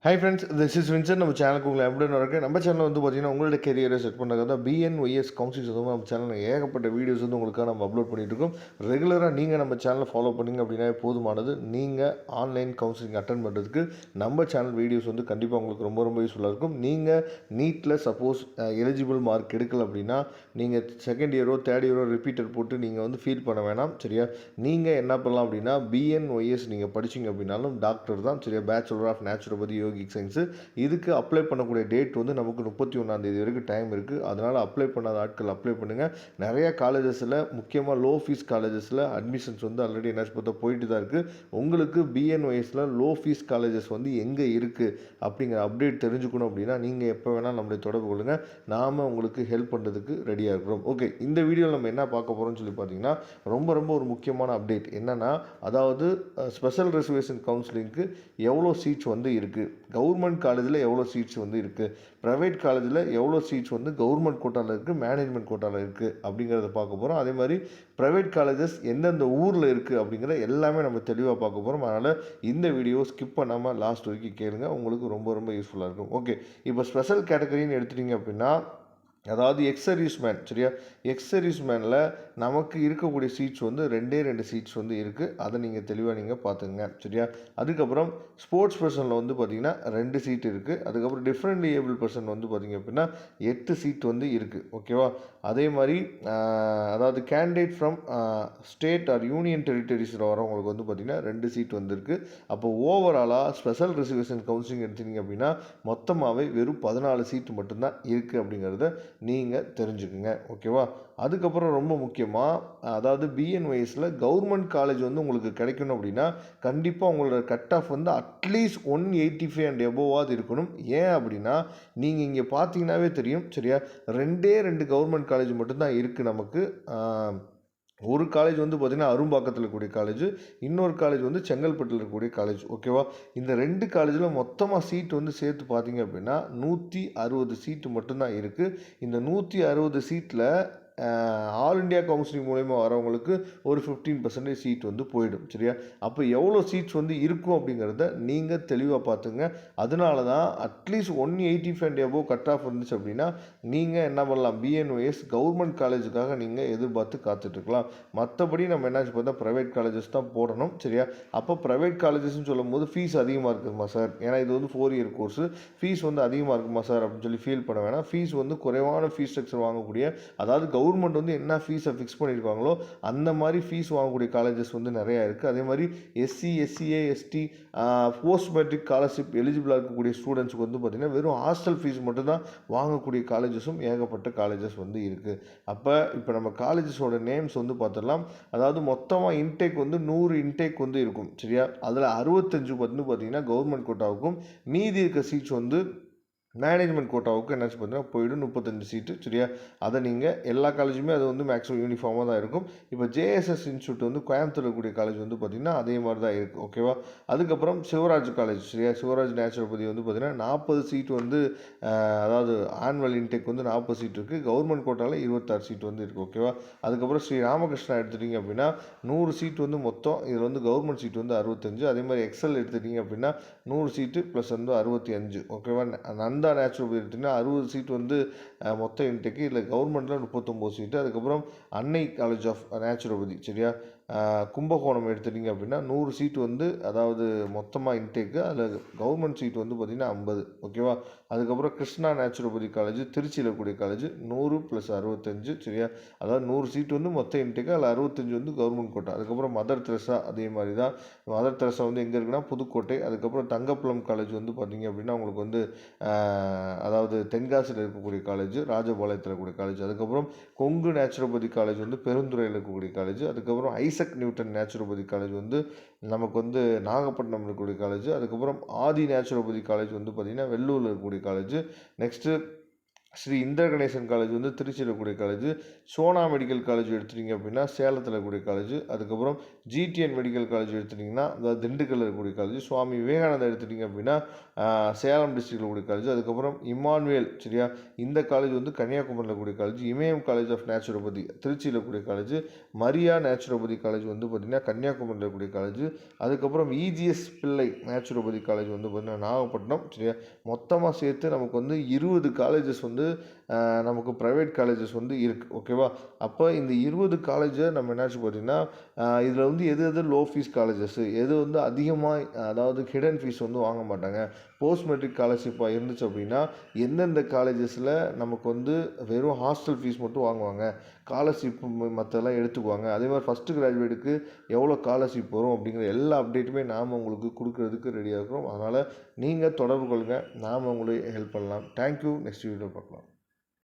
Hi friends, this is Vinson. நம்ம சேனலுக்கு உங்களை எப்படி இருக்குது? நம்ம சேனல் வந்து பார்த்தீங்கன்னா உங்களோட கெரியரை செட் பண்ணுறது தான் பிஎன்ஒய்எஸ் கவுன்சில்ஸ் வந்து நம்ம சேனலில் ஏகப்பட்ட வீடியோஸ் வந்து உங்களுக்காக நம்ம அப்லோட் பண்ணிட்டு இருக்கோம். ரெகுலராக நீங்கள் நம்ம சேனலை ஃபாலோ பண்ணிங்க அப்படின்னா போதுமானது. நீங்கள் ஆன்லைன் கவுன்சிலிங் அட்டன் பண்ணுறதுக்கு நம்ம சேனல் வீடியோஸ் வந்து கண்டிப்பாக உங்களுக்கு ரொம்ப ரொம்ப யூஸ்ஃபுல்லாக இருக்கும். நீங்கள் நீட்டில் சப்போஸ் எலிஜிபிள் மார்க் எடுக்கல அப்படின்னா நீங்கள் செகண்ட் இயரோ தேர்ட் இயரோ ரிப்பீட்டர் போட்டு நீங்கள் வந்து ஃபீல் பண்ண வேணாம். சரியா? நீங்கள் என்ன பண்ணலாம் அப்படின்னா பிஎன்ஒய்எஸ் நீங்கள் படிச்சிங்க அப்படின்னாலும் டாக்டர் தான். சரியா? Bachelor of naturopathy yogic science இதுக்கு அப்ளை பண்ணக்கூடிய டேட் வந்து நமக்கு 31 வரைக்கும் டைம் இருக்குது. அதனால் அப்ளை பண்ணாத ஆட்கள் அப்ளை பண்ணுங்கள். நிறையா காலேஜஸில் முக்கியமாக லோ ஃபீஸ் காலேஜஸில் அட்மிஷன்ஸ் வந்து ஆல்ரெடி என்ன பார்த்தா போயிட்டு தான் இருக்குது. உங்களுக்கு பிஎன்ஒய்எஸில் லோ ஃபீஸ் காலேஜஸ் வந்து எங்கே இருக்குது அப்படிங்கிற அப்டேட் தெரிஞ்சுக்கணும் அப்படின்னா நீங்கள் எப்போ வேணால் நம்மளை தொடர்பு கொள்ளுங்கள். நாம் உங்களுக்கு ஹெல்ப் பண்ணுறதுக்கு ரெடியாக இருக்கிறோம். ஓகே, இந்த வீடியோவில் நம்ம என்ன பார்க்க போகிறோம்னு சொல்லி பார்த்தீங்கன்னா ரொம்ப ரொம்ப ஒரு முக்கியமான அப்டேட் என்னென்னா, அதாவது ஸ்பெஷல் ரிசர்வேஷன் கவுன்சிலிங்க்கு எவ்வளோ சீட்ஸ் வந்து இருக்குது, கவர்மெண்ட் காலேஜில் எவ்வளோ சீட்ஸ் வந்து இருக்குது, ப்ரைவேட் காலேஜில் எவ்வளோ சீட்ஸ் வந்து கவர்மெண்ட் கோட்டாவில் இருக்குது, மேனேஜ்மெண்ட் கோட்டாவில் இருக்குது அப்படிங்கிறத பார்க்க போகிறோம். அதே மாதிரி ப்ரைவேட் காலேஜஸ் எந்தெந்த ஊரில் இருக்குது அப்படிங்கிற எல்லாமே நம்ம தெளிவாக பார்க்க போகிறோம். அதனால் இந்த வீடியோ ஸ்கிப் பண்ணாமல் லாஸ்ட் வரைக்கும் கேளுங்க, உங்களுக்கு ரொம்ப ரொம்ப யூஸ்ஃபுல்லாக இருக்கும். ஓகே, இப்போ ஸ்பெஷல் கேட்டகரின்னு எடுத்துட்டிங்க அப்படின்னா, அதாவது எக்ஸ் மேன். சரியா? எக்ஸ் மேனில் நமக்கு இருக்கக்கூடிய சீட்ஸ் வந்து ரெண்டு சீட்ஸ் வந்து இருக்குது. அதை நீங்கள் தெளிவாக நீங்கள் பார்த்துங்க. சரியா? அதுக்கப்புறம் ஸ்போர்ட்ஸ் பர்சனில் வந்து பார்த்திங்கன்னா 2 சீட் இருக்குது. அதுக்கப்புறம் டிஃப்ரெண்ட்லி ஏபிள் பர்சன் வந்து பார்த்திங்க அப்படின்னா 8 சீட் வந்து இருக்குது. ஓகேவா? அதே மாதிரி அதாவது candidate from state or union டெரிட்டரிஸில் வரவங்களுக்கு வந்து பார்த்திங்கன்னா 2 சீட் வந்துருக்கு. அப்போ ஓவராலாக ஸ்பெஷல் ரிசர்வேஷன் கவுன்சிலிங் எடுத்திங்க அப்படின்னா மொத்தமாகவே வெறும் 14 சீட்டு மட்டும்தான் இருக்குது அப்படிங்கிறத நீங்கள் தெரிஞ்சுக்குங்க. ஓகேவா? அதுக்கப்புறம் ரொம்ப முக்கியமாக, அதாவது பிஎன்ஒய்எஸில் கவர்மெண்ட் காலேஜ் வந்து உங்களுக்கு கிடைக்கணும் அப்படின்னா கண்டிப்பாக உங்களோட கட் ஆஃப் வந்து அட்லீஸ்ட் 185 அண்ட் எபோவாது இருக்கணும். ஏன் அப்படின்னா நீங்கள் இங்கே பார்த்தீங்கன்னாவே தெரியும். சரியா? 2 கவர்மெண்ட் காலேஜ் மட்டும்தான் இருக்குது நமக்கு. ஒரு காலேஜ் வந்து பார்த்திங்கன்னா அரும்பாக்கத்தில் இருக்கக்கூடிய காலேஜ், இன்னொரு காலேஜ் வந்து செங்கல்பட்டில் இருக்கக்கூடிய காலேஜ். ஓகேவா? இந்த 2 காலேஜில் மொத்தமாக சீட் வந்து சேர்த்து பார்த்தீங்க அப்படின்னா 160 சீட்டு மட்டும்தான் இருக்குது. இந்த 160 சீட்டில் ஆல் இண்டியா கவுன்சிலிங் மூலயமா வரவங்களுக்கு ஒரு 15% சீட் வந்து போயிடும். சரியா? அப்போ எவ்வளோ சீட்ஸ் வந்து இருக்கும் அப்படிங்கிறத நீங்கள் தெளிவாக பார்த்துங்க. அதனால தான் at least 185 and above cut off இருந்துச்சு அப்படின்னா நீங்கள் என்ன பண்ணலாம், பிஎன்ஒய்எஸ் கவர்மெண்ட் காலேஜுக்காக நீங்கள் எதிர்பார்த்து காத்துட்ருக்கலாம். மற்றபடி நம்ம என்னாச்சு பார்த்தா ப்ரைவேட் காலேஜஸ் தான் போடணும். சரியா? அப்போ ப்ரைவேட் காலேஜஸ்ன்னு சொல்லும் போது ஃபீஸ் அதிகமாக இருக்குமா சார், ஏன்னா இது வந்து 4 இயர் கோர்ஸு, ஃபீஸ் வந்து அதிகமாக இருக்குமா சார் அப்படின்னு சொல்லி ஃபீல் பண்ண வேணாம். ஃபீஸ் வந்து குறைவான ஃபீஸ் ஸ்ட்ரக்சர் வாங்கக்கூடிய, அதாவது கவர்மெண்ட் வந்து என்ன ஃபீஸை ஃபிக்ஸ் பண்ணியிருக்காங்களோ அந்த மாதிரி ஃபீஸ் வாங்கக்கூடிய காலேஜஸ் வந்து நிறையா இருக்குது. அதே மாதிரி SC, SCA, ST, post matric scholarship எலிஜிபிளாக இருக்கக்கூடிய ஸ்டூடெண்ட்ஸுக்கு வந்து பார்த்திங்கன்னா வெறும் ஹாஸ்டல் ஃபீஸ் மட்டும்தான் வாங்கக்கூடிய காலேஜஸும் ஏகப்பட்ட காலேஜஸ் வந்து இருக்குது. அப்போ இப்போ நம்ம காலேஜஸோட நேம்ஸ் வந்து பார்த்துடலாம். அதாவது மொத்தமாக இன்டேக் வந்து 100 இன்டேக் வந்து இருக்கும். சரியா? அதில் 65 வந்து பார்த்திங்கன்னா கவர்மெண்ட் கோட்டாவுக்கும், மீதி இருக்க சீட்ஸ் வந்து மேனேஜ்மெண்ட் கோட்டாவுக்கு என்னாச்சு பார்த்தீங்கன்னா போயிடும் 35 சீட்டு. சரியா? அதை நீங்கள் எல்லா காலேஜுமே அது வந்து மேக்ஸிமம் யூனிஃபார்மாக தான் இருக்கும். இப்போ ஜேஎஸ்எஸ் இன்ஸ்டியூட் வந்து கோயம்புத்தூர் இருக்கக்கூடிய காலேஜ் வந்து பார்த்திங்கன்னா அதே மாதிரி தான் இருக்குது. ஓகேவா? அதுக்கப்புறம் சிவராஜ் காலேஜ். சரியா? சிவராஜ் நேச்சுரோபதி வந்து பார்த்திங்கன்னா 40 சீட்டு வந்து அதாவது ஆனுவல் இன்டேக் வந்து 40 சீட் இருக்குது. கவர்மெண்ட் கோட்டாவில் 26 சீட் வந்து இருக்குது. ஓகேவா? அதுக்கப்புறம் ஸ்ரீ ராமகிருஷ்ணா எடுத்துட்டிங்க அப்படின்னா 100 சீட் வந்து மொத்தம். இதில் வந்து கவர்மெண்ட் சீட் வந்து 65. அதே மாதிரி எக்ஸல் எடுத்துட்டிங்க அப்படின்னா 100 சீட்டு ப்ளஸ் வந்து 65. ஓகேவா? நந்தா நேச்சுரோபதி எடுத்திங்கன்னா 60 சீட் வந்து மொத்த இன்டேக்கு. இதில் கவர்மெண்ட்டில் 39 சீட்டு. அதுக்கப்புறம் அன்னை காலேஜ் ஆஃப் நேச்சுரோபதி. சரியா? கும்பகோணம் எடுத்துட்டிங்க அப்படின்னா 100 சீட்டு வந்து, அதாவது மொத்தமாக இன்டேக்கு, அதில் கவர்மெண்ட் சீட் வந்து பார்த்திங்கன்னா 50. ஓகேவா? அதுக்கப்புறம் கிருஷ்ணா நேச்சுரோபதி காலேஜ் திருச்சியில் இருக்கக்கூடிய காலேஜ் 100 + 65. சரியா? அதாவது 100 சீட் வந்து மொத்த இன்டேக்கு, அதில் 65 வந்து கவர்மெண்ட் கோட்டா. அதுக்கப்புறம் மதர் தெரசா அதே மாதிரி தான். மதர் தெரசா வந்து எங்கே இருக்குன்னா புதுக்கோட்டை. அதுக்கப்புறம் தங்கப்புலம் காலேஜ் வந்து பார்த்திங்க அப்படின்னா உங்களுக்கு வந்து அதாவது தென்காசியில் இருக்கக்கூடிய காலேஜ், ராஜபாளையத்தில் இருக்கக்கூடிய காலேஜ். அதுக்கப்புறம் கொங்கு நேச்சுரோபதி காலேஜ் வந்து பெருந்துறையில் இருக்கக்கூடிய காலேஜ். அதுக்கப்புறம் ஐசக் நியூட்டன் நேச்சுரோபதி காலேஜ் வந்து நமக்கு வந்து நாகப்பட்டினம் இருக்கக்கூடிய காலேஜ். அதுக்கப்புறம் ஆதி நேச்சுரோபதி காலேஜ் வந்து பார்த்திங்கன்னா வெள்ளூரில் இருக்கக்கூடிய காலேஜ். நெக்ஸ்ட்டு ஸ்ரீ இந்திர கணேசன் காலேஜ் வந்து திருச்சியில் இருக்கக்கூடிய காலேஜ், சோனா மெடிக்கல் காலேஜ் எடுத்துட்டிங்க அப்படின்னா சேலத்தில் இருக்கக்கூடிய காலேஜ், அதுக்கப்புறம் ஜிடிஎன் மெடிக்கல் காலேஜ் எடுத்துட்டிங்கன்னா அதாவது திண்டுக்கல்ல இருக்கக்கூடிய காலேஜ், சுவாமி விவேகானந்தா எடுத்துட்டிங்க அப்படின்னா சேலம் டிஸ்ட்ரிக்டில் இருக்கக்கூடிய காலேஜ், அதுக்கப்புறம் இம்மானுவேல் சரியா இந்த காலேஜ் வந்து கன்னியாகுமரியில் இருக்கக்கூடிய college, Imayam college of naturopathy திருச்சியில் இருக்கக்கூடிய காலேஜ், மரியா நேச்சுரோபதி காலேஜ் வந்து பார்த்திங்கன்னா கன்னியாகுமரியில் இருக்கக்கூடிய காலேஜ், அதுக்கப்புறம் இஜிஎஸ் பிள்ளை நேச்சுரோபதி காலேஜ் வந்து பார்த்திங்கன்னா நாகப்பட்டினம் சரியா மொத்தமாக சேர்த்து நமக்கு வந்து 20 காலேஜஸ் வந்து நமக்கு ப்ரைவேட் காலேஜஸ் வந்து இருக்குது ஓகேவா. அப்போ இந்த 20 காலேஜை நம்ம என்னாச்சு பார்த்தீங்கன்னா இதில் வந்து எது எது லோ ஃபீஸ் காலேஜஸ் எது வந்து அதிகமாக அதாவது ஹிடன் ஃபீஸ் வந்து வாங்க மாட்டாங்க, போஸ்ட் மெட்ரிக் ஸ்காலர்ஷிப்பாக இருந்துச்சு அப்படின்னா எந்தெந்த காலேஜஸில் நமக்கு வந்து வெறும் ஹாஸ்டல் ஃபீஸ் மட்டும் வாங்குவாங்க, ஸ்காலர்ஷிப் மற்றெல்லாம் எடுத்துக்குவாங்க, அதே மாதிரி ஃபஸ்ட்டு கிராஜுவேட்டுக்கு எவ்வளோ ஸ்காலர்ஷிப் வரும் அப்படிங்கிற எல்லா அப்டேட்டுமே நாம் உங்களுக்கு கொடுக்குறதுக்கு ரெடியாக இருக்கிறோம். அதனால் நீங்கள் தொடர்பு கொள்ளுங்கள், நாம் உங்களுக்கு ஹெல்ப் பண்ணலாம். தேங்க்யூ. நெக்ஸ்ட் வீடியோ பார்க்கலாம்.